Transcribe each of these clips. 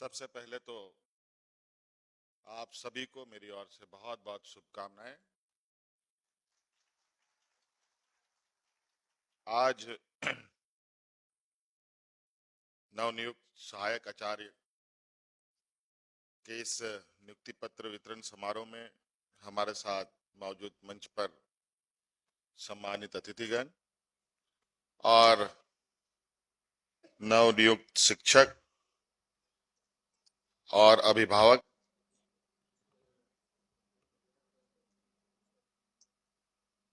सबसे पहले तो आप सभी को मेरी ओर से बहुत बहुत शुभकामनाएं। आज नवनियुक्त सहायक आचार्य के इस नियुक्ति पत्र वितरण समारोह में हमारे साथ मौजूद मंच पर सम्मानित अतिथिगण और नवनियुक्त शिक्षक और अभिभावक,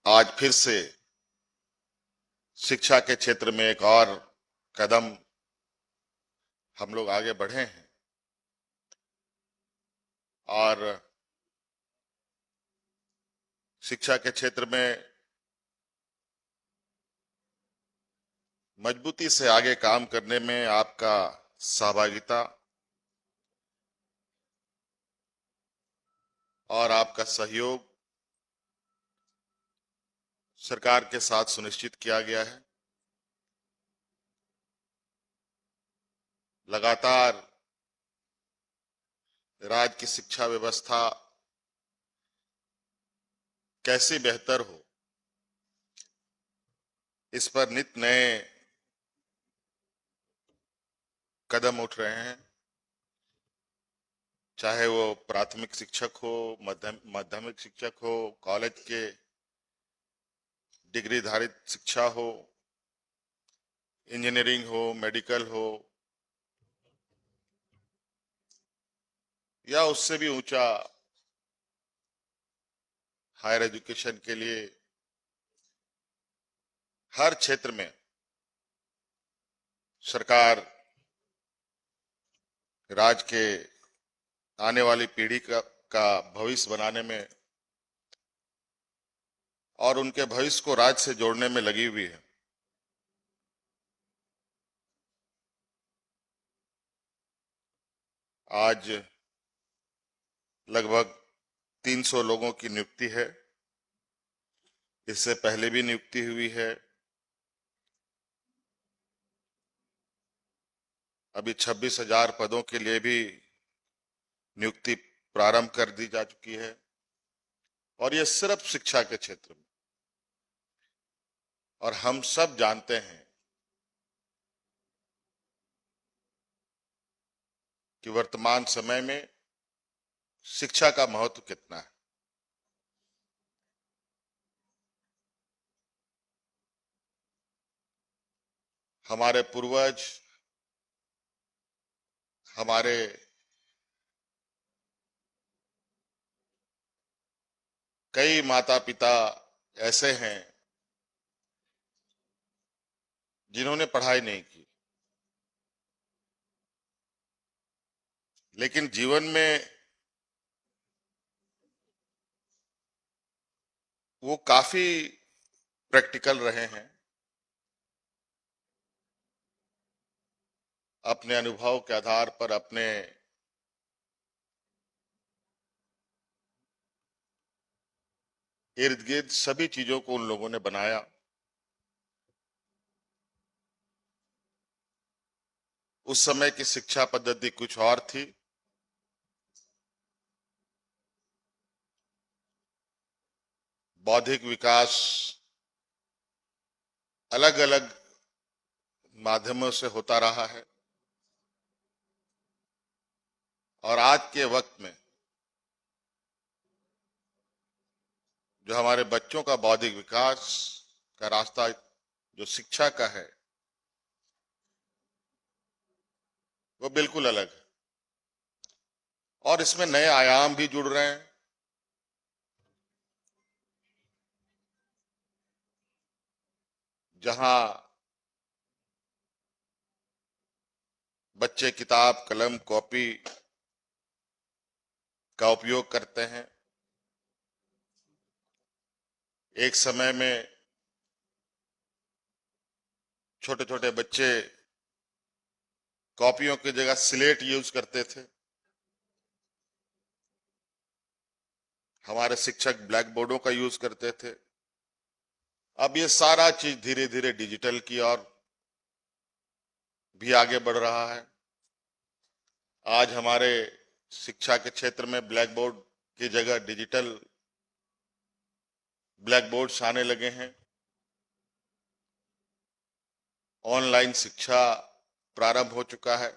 आज फिर से शिक्षा के क्षेत्र में एक और कदम हम लोग आगे बढ़े हैं और शिक्षा के क्षेत्र में मजबूती से आगे काम करने में आपका सहभागिता और आपका सहयोग सरकार के साथ सुनिश्चित किया गया है। लगातार राज्य की शिक्षा व्यवस्था कैसे बेहतर हो, इस पर नित नए कदम उठ रहे हैं, चाहे वो प्राथमिक शिक्षक हो, माध्यमिक शिक्षक हो, कॉलेज के डिग्री धारित शिक्षा हो, इंजीनियरिंग हो, मेडिकल हो या उससे भी ऊंचा हायर एजुकेशन के लिए हर क्षेत्र में सरकार राज्य के आने वाली पीढ़ी का भविष्य बनाने में और उनके भविष्य को राज्य से जोड़ने में लगी हुई है। आज लगभग 300 लोगों की नियुक्ति है। इससे पहले भी नियुक्ति हुई है। अभी 26,000 पदों के लिए भी नियुक्ति प्रारंभ कर दी जा चुकी है और ये सिर्फ शिक्षा के क्षेत्र में। और हम सब जानते हैं कि वर्तमान समय में शिक्षा का महत्व कितना है। हमारे पूर्वज, हमारे कई माता पिता ऐसे हैं जिन्होंने पढ़ाई नहीं की, लेकिन जीवन में वो काफी प्रैक्टिकल रहे हैं। अपने अनुभव के आधार पर अपने इर्द गिर्द सभी चीजों को उन लोगों ने बनाया। उस समय की शिक्षा पद्धति कुछ और थी। बौद्धिक विकास अलग अलग माध्यमों से होता रहा है और आज के वक्त में जो हमारे बच्चों का बौद्धिक विकास का रास्ता जो शिक्षा का है, वो बिल्कुल अलग है और इसमें नए आयाम भी जुड़ रहे हैं। जहां बच्चे किताब, कलम, कॉपी का उपयोग करते हैं, एक समय में छोटे छोटे बच्चे कॉपियों की जगह स्लेट यूज करते थे। हमारे शिक्षक ब्लैक बोर्डों का यूज करते थे। अब ये सारा चीज धीरे धीरे डिजिटल की ओर भी आगे बढ़ रहा है। आज हमारे शिक्षा के क्षेत्र में ब्लैक बोर्ड की जगह डिजिटल ब्लैक बोर्ड्स आने लगे हैं। ऑनलाइन शिक्षा प्रारंभ हो चुका है।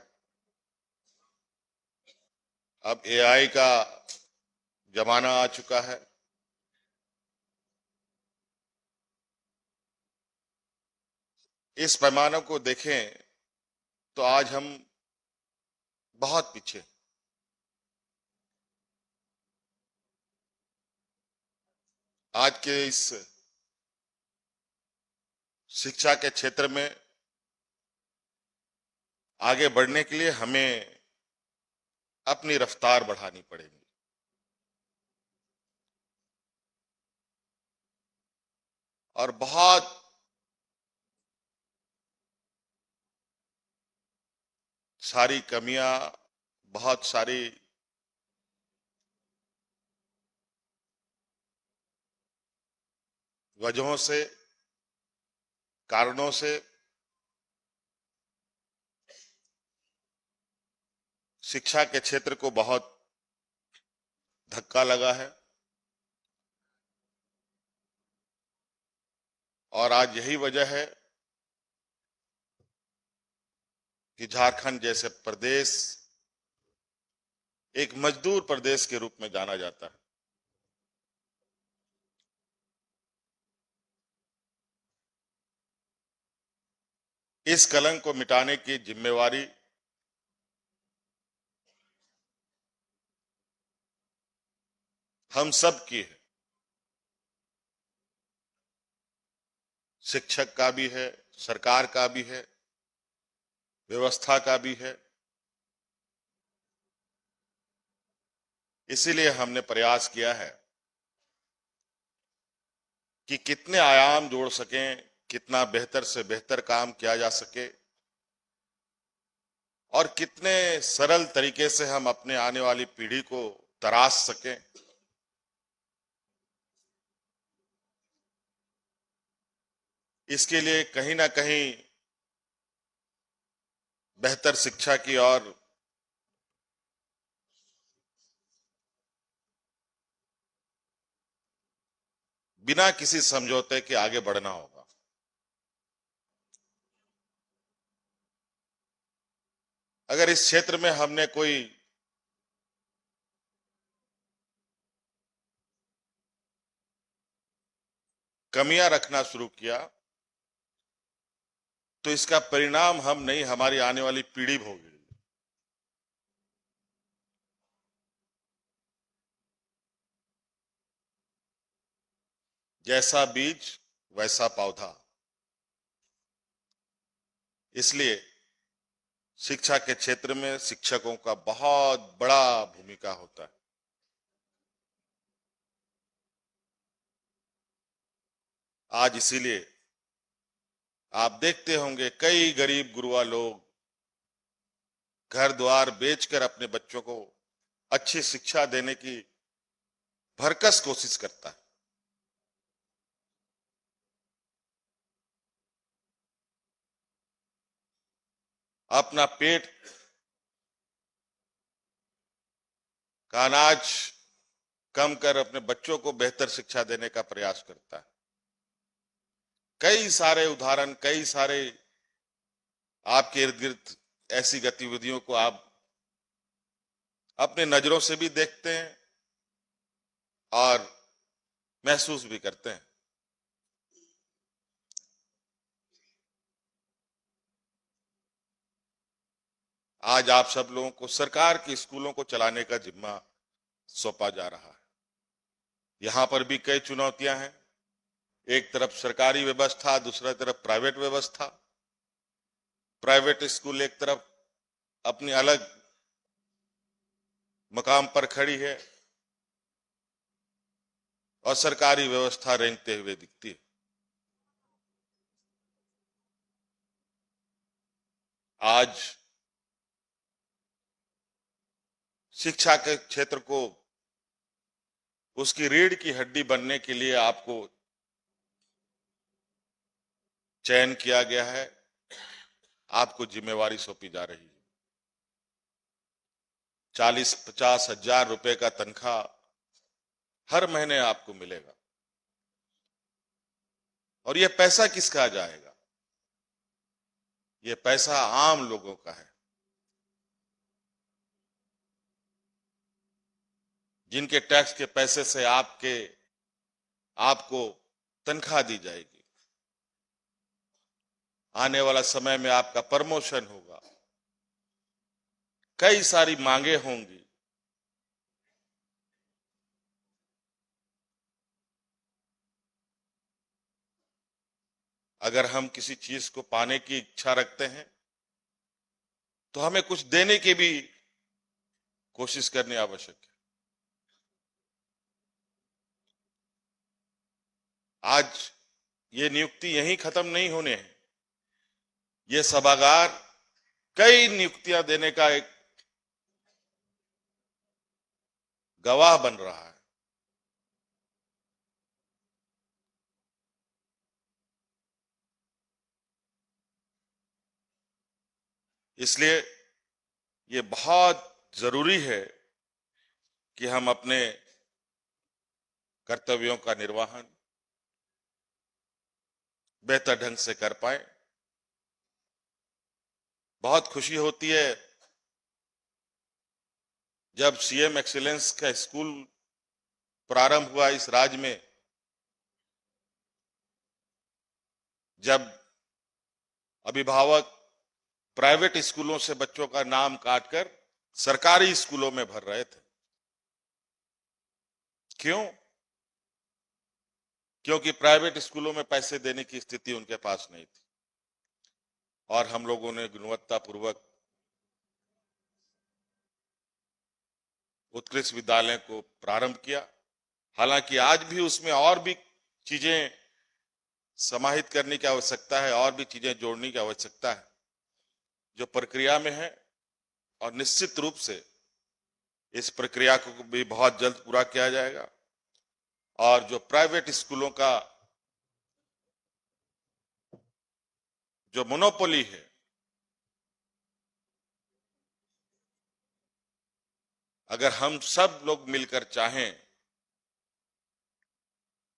अब एआई का जमाना आ चुका है। इस पैमाने को देखें तो आज हम बहुत पीछे। आज के इस शिक्षा के क्षेत्र में आगे बढ़ने के लिए हमें अपनी रफ्तार बढ़ानी पड़ेगी। और बहुत सारी कमियां, बहुत सारी वजहों से, कारणों से शिक्षा के क्षेत्र को बहुत धक्का लगा है। और आज यही वजह है कि झारखंड जैसे प्रदेश एक मजदूर प्रदेश के रूप में जाना जाता है। इस कलंक को मिटाने की जिम्मेवारी हम सब की है। शिक्षक का भी है, सरकार का भी है, व्यवस्था का भी है। इसीलिए हमने प्रयास किया है कि कितने आयाम जोड़ सकें, कितना बेहतर से बेहतर काम किया जा सके और कितने सरल तरीके से हम अपने आने वाली पीढ़ी को तराश सकें। इसके लिए कहीं ना कहीं बेहतर शिक्षा की ओर बिना किसी समझौते के आगे बढ़ना होगा। अगर इस क्षेत्र में हमने कोई कमियां रखना शुरू किया तो इसका परिणाम हम नहीं, हमारी आने वाली पीढ़ी भोगेगी। जैसा बीज वैसा पौधा। इसलिए शिक्षा के क्षेत्र में शिक्षकों का बहुत बड़ा भूमिका होता है। आज इसीलिए आप देखते होंगे कई गरीब गुरुआ लोग घर द्वार बेचकर अपने बच्चों को अच्छी शिक्षा देने की भरकस कोशिश करता है। अपना पेट का अनाज कम कर अपने बच्चों को बेहतर शिक्षा देने का प्रयास करता है। कई सारे उदाहरण, कई सारे आपके इर्द गिर्द ऐसी गतिविधियों को आप अपने नजरों से भी देखते हैं और महसूस भी करते हैं। आज आप सब लोगों को सरकार के स्कूलों को चलाने का जिम्मा सौंपा जा रहा है। यहां पर भी कई चुनौतियां हैं। एक तरफ सरकारी व्यवस्था, दूसरी तरफ प्राइवेट व्यवस्था। प्राइवेट स्कूल एक तरफ अपनी अलग मकाम पर खड़ी है और सरकारी व्यवस्था रेंगते हुए दिखती है। आज शिक्षा के क्षेत्र को उसकी रीढ़ की हड्डी बनने के लिए आपको चयन किया गया है, आपको जिम्मेवारी सौंपी जा रही है। 40-50 हजार रुपए का तनख्वाह हर महीने आपको मिलेगा। और यह पैसा किसका जाएगा? यह पैसा आम लोगों का है, जिनके टैक्स के पैसे से आपको तनख्वाह दी जाएगी। आने वाला समय में आपका प्रमोशन होगा, कई सारी मांगे होंगी। अगर हम किसी चीज को पाने की इच्छा रखते हैं तो हमें कुछ देने की भी कोशिश करनी आवश्यक है। आज ये नियुक्ति यहीं खत्म नहीं होने हैं। ये सभागार कई नियुक्तियां देने का एक गवाह बन रहा है। इसलिए ये बहुत जरूरी है कि हम अपने कर्तव्यों का निर्वहन बेहतर ढंग से कर पाए। बहुत खुशी होती है जब सीएम एक्सीलेंस का स्कूल प्रारंभ हुआ इस राज्य में, जब अभिभावक प्राइवेट स्कूलों से बच्चों का नाम काटकर सरकारी स्कूलों में भर रहे थे। क्यों? क्योंकि प्राइवेट स्कूलों में पैसे देने की स्थिति उनके पास नहीं थी। और हम लोगों ने गुणवत्तापूर्वक उत्कृष्ट विद्यालय को प्रारंभ किया। हालांकि आज भी उसमें और भी चीजें समाहित करने की आवश्यकता है, और भी चीजें जोड़ने की आवश्यकता है जो प्रक्रिया में है, और निश्चित रूप से इस प्रक्रिया को भी बहुत जल्द पूरा किया जाएगा। और जो प्राइवेट स्कूलों का जो मोनोपोली है, अगर हम सब लोग मिलकर चाहें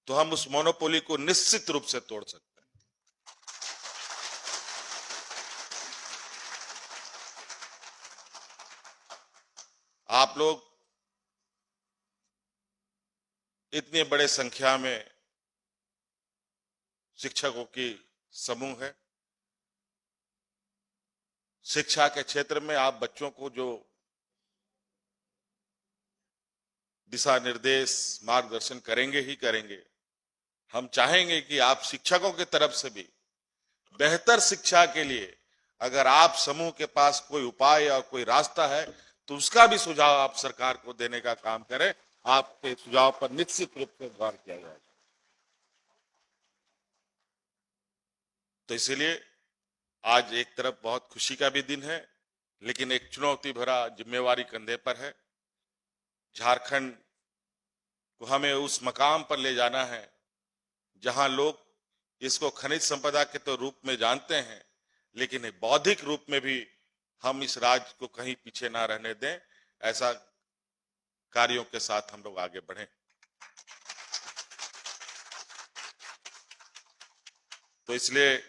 तो हम उस मोनोपोली को निश्चित रूप से तोड़ सकते हैं। आप लोग इतनी बड़े संख्या में शिक्षकों की समूह है। शिक्षा के क्षेत्र में आप बच्चों को जो दिशा निर्देश मार्गदर्शन करेंगे ही करेंगे। हम चाहेंगे कि आप शिक्षकों की तरफ से भी बेहतर शिक्षा के लिए अगर आप समूह के पास कोई उपाय और कोई रास्ता है तो उसका भी सुझाव आप सरकार को देने का काम करें। आपके सुझाव पर निश्चित रूप से गौर किया जाएगा। तो इसलिए आज एक तरफ बहुत खुशी का भी दिन है, लेकिन एक चुनौती भरा जिम्मेवारी कंधे पर है। झारखंड को हमें उस मकाम पर ले जाना है जहां लोग इसको खनिज संपदा के तो रूप में जानते हैं, लेकिन बौद्धिक रूप में भी हम इस राज्य को कहीं पीछे ना रहने दें। ऐसा कार्यों के साथ हम लोग आगे बढ़ें। तो इसलिए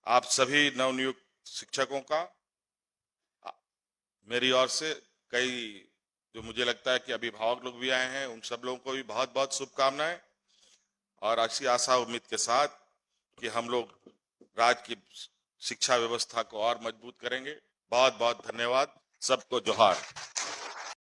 आप सभी नवनियुक्त शिक्षकों का मेरी ओर से, कई जो मुझे लगता है कि अभिभावक लोग भी आए हैं, उन सब लोगों को भी बहुत बहुत शुभकामनाएं, और ऐसी आशा उम्मीद के साथ कि हम लोग राज्य की शिक्षा व्यवस्था को और मजबूत करेंगे। बहुत बहुत धन्यवाद। सबको जोहार।